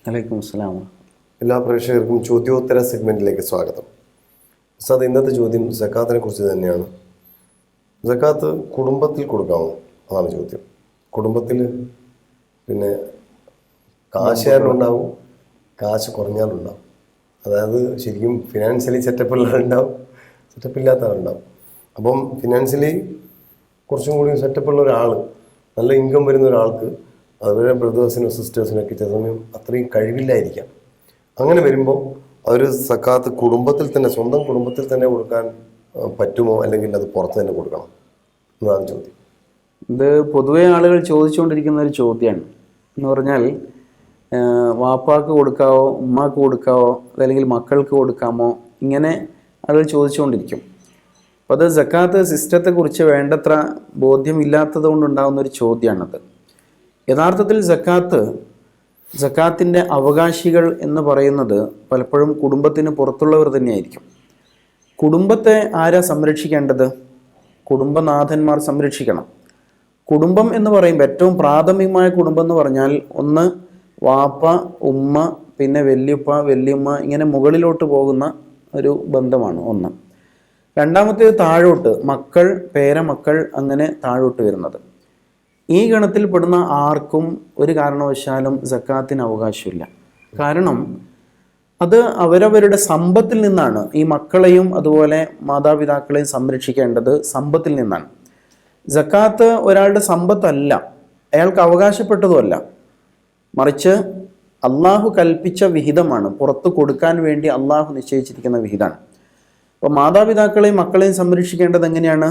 വലൈക്കും അസ്സലാം. എല്ലാ പ്രേക്ഷകർക്കും ചോദ്യോത്തര സെഗ്മെന്റിലേക്ക് സ്വാഗതം. ഉസ്താദ്, ഇന്നത്തെ ചോദ്യം സക്കാത്തിനെ കുറിച്ച് തന്നെയാണ്. സക്കാത്ത് കുടുംബത്തിൽ കൊടുക്കാമോ? അതാണ് ചോദ്യം. കുടുംബത്തിൽ പിന്നെ കാശുകാരനുണ്ടാവും, കാശ് കുറഞ്ഞാലുണ്ടാവും. അതായത് ശരിക്കും ഫിനാൻഷ്യലി സെറ്റപ്പുള്ളവരുണ്ടാവും, സെറ്റപ്പില്ലാത്തവരുണ്ടാവും. അപ്പം ഫിനാൻഷ്യലി കുറച്ചും കൂടി സെറ്റപ്പുള്ള ഒരാൾ, നല്ല ഇൻകം വരുന്ന ഒരാൾക്ക് അതുപോലെ ബ്രദേഴ്സിനും സിസ്റ്റേഴ്സിനൊക്കെ ചില സമയം അത്രയും കഴിവില്ലായിരിക്കാം. അങ്ങനെ വരുമ്പോൾ അവർ സക്കാത്ത് കുടുംബത്തിൽ തന്നെ, സ്വന്തം കുടുംബത്തിൽ തന്നെ കൊടുക്കാൻ പറ്റുമോ, അല്ലെങ്കിൽ അത് പുറത്ത് തന്നെ കൊടുക്കണം എന്നതാണ് ചോദ്യം. ഇത് പൊതുവെ ആളുകൾ ചോദിച്ചുകൊണ്ടിരിക്കുന്ന ഒരു ചോദ്യമാണ്. എന്ന് പറഞ്ഞാൽ വാപ്പാക്ക് കൊടുക്കാവോ, ഉമ്മാക്ക് കൊടുക്കാവോ, അതല്ലെങ്കിൽ മക്കൾക്ക് കൊടുക്കാമോ, ഇങ്ങനെ ആളുകൾ ചോദിച്ചുകൊണ്ടിരിക്കും. അപ്പോൾ അത് സക്കാത്ത് സിസ്റ്റത്തെക്കുറിച്ച് വേണ്ടത്ര ബോധ്യമില്ലാത്തത് കൊണ്ടുണ്ടാകുന്ന ഒരു ചോദ്യമാണത്. യഥാർത്ഥത്തിൽ സക്കാത്തിൻ്റെ അവകാശികൾ എന്ന് പറയുന്നത് പലപ്പോഴും കുടുംബത്തിന് പുറത്തുള്ളവർ തന്നെയായിരിക്കും. കുടുംബത്തെ ആരാ സംരക്ഷിക്കേണ്ടത്? കുടുംബനാഥന്മാർ സംരക്ഷിക്കണം. കുടുംബം എന്ന് പറയുമ്പോൾ ഏറ്റവും പ്രാഥമികമായ കുടുംബം എന്ന് പറഞ്ഞാൽ ഒന്ന് വാപ്പ, ഉമ്മ, പിന്നെ വല്യുപ്പ, വല്യമ്മ, ഇങ്ങനെ മുകളിലോട്ട് പോകുന്ന ഒരു ബന്ധമാണ് ഒന്ന്. രണ്ടാമത്തേത് താഴോട്ട് മക്കൾ, പേരമക്കൾ, അങ്ങനെ താഴോട്ട് വരുന്നത്. ഈ ഗണത്തിൽ പെടുന്ന ആർക്കും ഒരു കാരണവശാലും സക്കാത്തിന് അവകാശമില്ല. കാരണം അത് അവരവരുടെ സമ്പത്തിൽ നിന്നാണ്. ഈ മക്കളെയും അതുപോലെ മാതാപിതാക്കളെയും സംരക്ഷിക്കേണ്ടത് സമ്പത്തിൽ നിന്നാണ്. സക്കാത്ത് ഒരാളുടെ സമ്പത്തല്ല, അയാൾക്ക് അവകാശപ്പെട്ടതുമല്ല, മറിച്ച് അള്ളാഹു കൽപ്പിച്ച വിഹിതമാണ്, പുറത്ത് കൊടുക്കാൻ വേണ്ടി അള്ളാഹു നിശ്ചയിച്ചിരിക്കുന്ന വിഹിതമാണ്. അപ്പോൾ മാതാപിതാക്കളെയും മക്കളെയും സംരക്ഷിക്കേണ്ടത് എങ്ങനെയാണ്?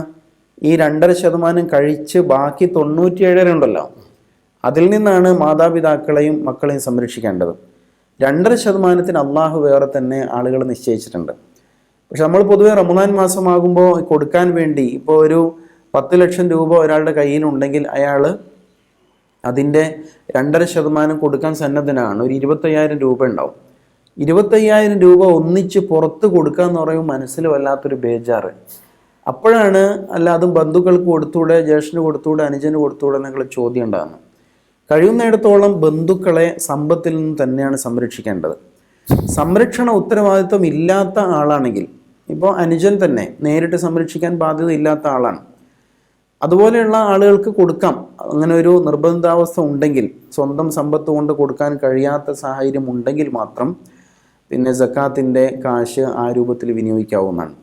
ഈ 2.5% കഴിച്ച് ബാക്കി 97 ഉണ്ടല്ലോ, അതിൽ നിന്നാണ് മാതാപിതാക്കളെയും മക്കളെയും സംരക്ഷിക്കേണ്ടത്. 2.5% അള്ളാഹു വേറെ തന്നെ ആളുകൾ നിശ്ചയിച്ചിട്ടുണ്ട്. പക്ഷെ നമ്മൾ പൊതുവെ റമദാൻ മാസമാകുമ്പോൾ കൊടുക്കാൻ വേണ്ടി ഇപ്പോൾ ഒരു 10 ലക്ഷം രൂപ ഒരാളുടെ കയ്യിലുണ്ടെങ്കിൽ അയാൾ അതിൻ്റെ 2.5% കൊടുക്കാൻ സന്നദ്ധനാണ്. ഒരു 25,000 രൂപ ഉണ്ടാവും. 25,000 രൂപ ഒന്നിച്ച് പുറത്ത് കൊടുക്കുക എന്ന് പറയുമ്പോൾ മനസ്സിൽ വല്ലാത്തൊരു ബേജാറ്. അപ്പോഴാണ് അല്ല അതും ബന്ധുക്കൾക്ക് കൊടുത്തൂടെ, ജ്യേഷ്ഠന് കൊടുത്തൂടെ, അനുജന് കൊടുത്തൂടെ എന്നുള്ള ചോദ്യം ഉണ്ടാകുന്നത്. കഴിയുന്നിടത്തോളം ബന്ധുക്കളെ സമ്പത്തിൽ നിന്ന് തന്നെയാണ് സംരക്ഷിക്കേണ്ടത്. സംരക്ഷണ ഉത്തരവാദിത്വം ഇല്ലാത്ത ആളാണെങ്കിൽ, ഇപ്പോൾ അനുജൻ തന്നെ നേരിട്ട് സംരക്ഷിക്കാൻ ബാധ്യത ഇല്ലാത്ത ആളാണ്, അതുപോലെയുള്ള ആളുകൾക്ക് കൊടുക്കാം. അങ്ങനെ ഒരു നിർബന്ധാവസ്ഥ ഉണ്ടെങ്കിൽ, സ്വന്തം സമ്പത്ത് കൊണ്ട് കൊടുക്കാൻ കഴിയാത്ത സാഹചര്യം ഉണ്ടെങ്കിൽ മാത്രം പിന്നെ സക്കാത്തിൻ്റെ കാശ് ആ രൂപത്തിൽ വിനിയോഗിക്കാവുന്നതാണ്.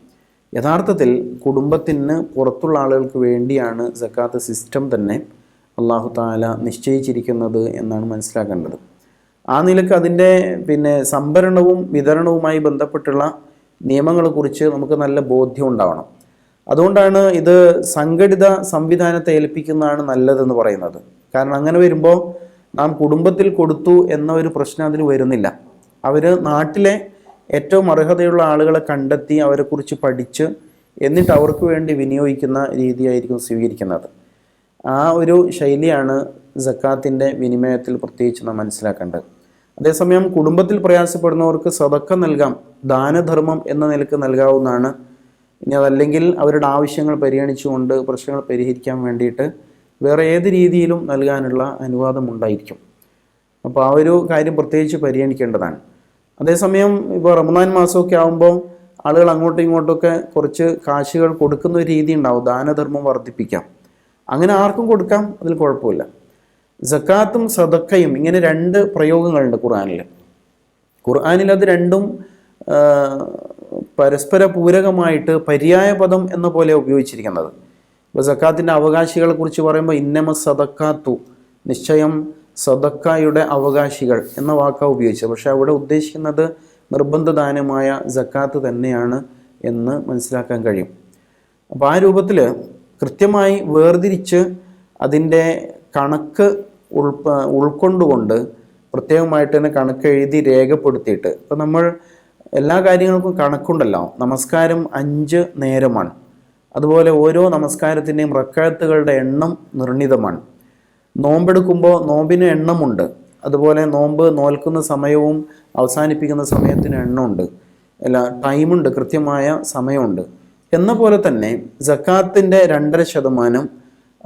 യഥാർത്ഥത്തിൽ കുടുംബത്തിന് പുറത്തുള്ള ആളുകൾക്ക് വേണ്ടിയാണ് സക്കാത്ത് സിസ്റ്റം തന്നെ അള്ളാഹു താല നിശ്ചയിച്ചിരിക്കുന്നത് എന്നാണ് മനസ്സിലാക്കേണ്ടത്. ആ നിലക്ക് അതിൻ്റെ പിന്നെ സംഭരണവും വിതരണവുമായി ബന്ധപ്പെട്ടുള്ള നിയമങ്ങളെക്കുറിച്ച് നമുക്ക് നല്ല ബോധ്യം ഉണ്ടാവണം. അതുകൊണ്ടാണ് ഇത് സംഘടിത സംവിധാനത്തെ ഏൽപ്പിക്കുന്നതാണ് നല്ലതെന്ന് പറയുന്നത്. കാരണം അങ്ങനെ വരുമ്പോൾ നാം കുടുംബത്തിൽ കൊടുത്തു എന്ന ഒരു പ്രശ്നം അതിന് വരുന്നില്ല. അവർ നാട്ടിലെ ഏറ്റവും അർഹതയുള്ള ആളുകളെ കണ്ടെത്തി അവരെക്കുറിച്ച് പഠിച്ച് എന്നിട്ട് അവർക്ക് വേണ്ടി വിനിയോഗിക്കുന്ന രീതിയായിരിക്കും സ്വീകരിക്കുന്നത്. ആ ഒരു ശൈലിയാണ് സക്കാത്തിൻ്റെ വിനിമയത്തിൽ പ്രത്യേകിച്ച് നാം മനസ്സിലാക്കേണ്ടത്. അതേസമയം കുടുംബത്തിൽ പ്രയാസപ്പെടുന്നവർക്ക് സദക്ക നൽകാം, ദാനധർമ്മം എന്ന നിലക്ക് നൽകാവുന്നതാണ്. ഇനി അതല്ലെങ്കിൽ അവരുടെ ആവശ്യങ്ങൾ പരിഗണിച്ചുകൊണ്ട് പ്രശ്നങ്ങൾ പരിഹരിക്കാൻ വേണ്ടിയിട്ട് വേറെ ഏത് രീതിയിലും നൽകാനുള്ള അനുവാദം ഉണ്ടായിരിക്കും. അപ്പോൾ ആ ഒരു കാര്യം പ്രത്യേകിച്ച് പരിഗണിക്കേണ്ടതാണ്. അതേസമയം ഇപ്പോൾ റമദാൻ മാസമൊക്കെ ആകുമ്പോൾ ആളുകൾ അങ്ങോട്ടും ഇങ്ങോട്ടൊക്കെ കുറച്ച് കാശുകൾ കൊടുക്കുന്ന ഒരു രീതി ഉണ്ടാവും, ദാനധർമ്മം വർദ്ധിപ്പിക്കാം. അങ്ങനെ ആർക്കും കൊടുക്കാം, അതിൽ കുഴപ്പമില്ല. സക്കാത്തും സദക്കയും ഇങ്ങനെ 2 പ്രയോഗങ്ങളുണ്ട് ഖുർആനിൽ. അത് രണ്ടും പരസ്പര പൂരകമായിട്ട് പര്യായ പദം എന്ന പോലെ ഉപയോഗിച്ചിരിക്കുന്നത്. ഇപ്പോൾ സക്കാത്തിൻ്റെ അവകാശികളെ കുറിച്ച് പറയുമ്പോൾ ഇന്നമ സദക്കാത്തു, നിശ്ചയം സദക്കയുടെ അവകാശികൾ എന്ന വാക്കാണ് ഉപയോഗിച്ചത്. പക്ഷെ അവിടെ ഉദ്ദേശിക്കുന്നത് നിർബന്ധദാനമായ സക്കാത്ത് തന്നെയാണ് എന്ന് മനസ്സിലാക്കാൻ കഴിയും. അപ്പോൾ ആ രൂപത്തിൽ കൃത്യമായി വേർതിരിച്ച് അതിൻ്റെ കണക്ക് ഉൾക്കൊണ്ടുകൊണ്ട് പ്രത്യേകമായിട്ട് തന്നെ കണക്ക് എഴുതി രേഖപ്പെടുത്തിയിട്ട്, ഇപ്പോൾ നമ്മൾ എല്ലാ കാര്യങ്ങൾക്കും കണക്കുണ്ടല്ലോ. നമസ്കാരം 5 നേരമാണ്. അതുപോലെ ഓരോ നമസ്കാരത്തിൻ്റെയും റക്അത്തുകളുടെ എണ്ണം നിർണിതമാണ്. നോമ്പെടുക്കുമ്പോൾ നോമ്പിന് എണ്ണമുണ്ട്. അതുപോലെ നോമ്പ് നോൽക്കുന്ന സമയവും അവസാനിപ്പിക്കുന്ന സമയത്തിന് എണ്ണമുണ്ട്, ടൈമുണ്ട്, കൃത്യമായ സമയമുണ്ട്. എന്ന പോലെ തന്നെ സക്കാത്തിൻ്റെ 2.5%,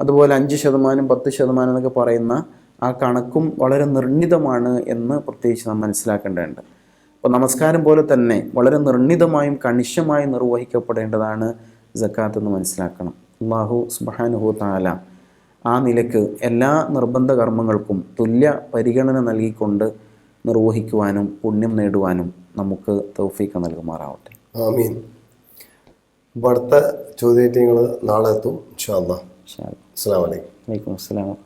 അതുപോലെ 5%, 10% എന്നൊക്കെ പറയുന്ന ആ കണക്കും വളരെ നിർണിതമാണ് എന്ന് പ്രത്യേകിച്ച് നാം മനസ്സിലാക്കേണ്ടതുണ്ട്. അപ്പോൾ നമസ്കാരം പോലെ തന്നെ വളരെ നിർണിതമായും കണിശമായും നിർവഹിക്കപ്പെടേണ്ടതാണ് സക്കാത്ത് എന്ന് മനസ്സിലാക്കണം. അല്ലാഹു സുബ്ഹാനഹു തആല ആ നിലക്ക് എല്ലാ നിർബന്ധ കർമ്മങ്ങൾക്കും തുല്യ പരിഗണന നൽകിക്കൊണ്ട് നിർവഹിക്കുവാനും പുണ്യം നേടുവാനും നമുക്ക് തൗഫീഖ് നൽകുമാറാവട്ടെ. ആമീൻ. അപ്പോൾ അടുത്ത ചോദ്യമായിട്ട് നിങ്ങൾ നാളെ എത്തും ഇൻഷാ അല്ലാഹ്. അസ്സലാമു അലൈക്കും. വലൈക്കും അസ്സലാം.